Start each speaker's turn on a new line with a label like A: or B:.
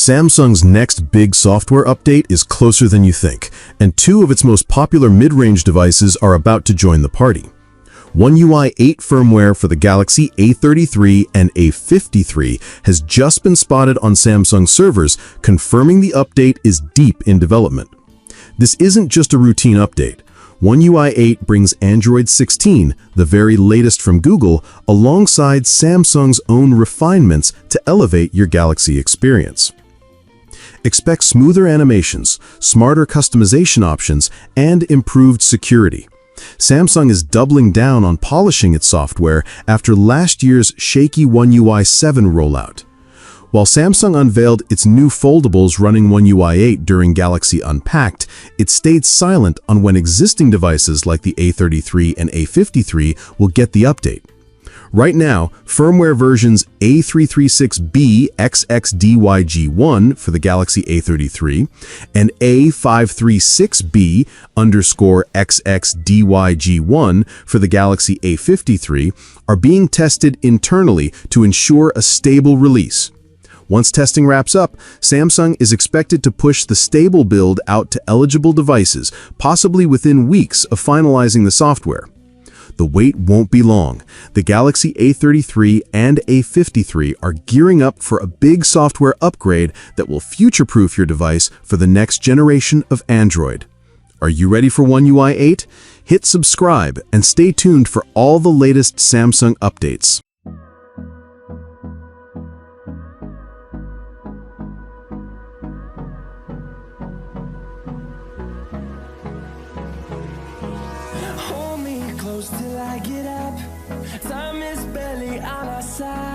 A: Samsung's next big software update is closer than you think, and two of its most popular mid-range devices are about to join the party. One UI 8 firmware for the Galaxy A33 and A53 has just been spotted on Samsung servers, confirming the update is deep in development. This isn't just a routine update. One UI 8 brings Android 16, the very latest from Google, alongside Samsung's own refinements to elevate your Galaxy experience. Expect smoother animations, smarter customization options, and improved security. Samsung is doubling down on polishing its software after last year's shaky One UI 7 rollout. While Samsung unveiled its new foldables running One UI 8 during Galaxy Unpacked, it stayed silent on when existing devices like the A33 and A53 will get the update. Right now, firmware versions A336B XXDYG1 for the Galaxy A33 and A536B XXDYG1 for the Galaxy A53 are being tested internally to ensure a stable release. Once testing wraps up, Samsung is expected to push the stable build out to eligible devices, possibly within weeks of finalizing the software. The wait won't be long. The Galaxy A33 and A53 are gearing up for a big software upgrade that will future-proof your device for the next generation of Android. Are you ready for One UI 8? Hit subscribe and stay tuned for all the latest Samsung updates.
B: Hold me close till I get up. Time is barely on our side.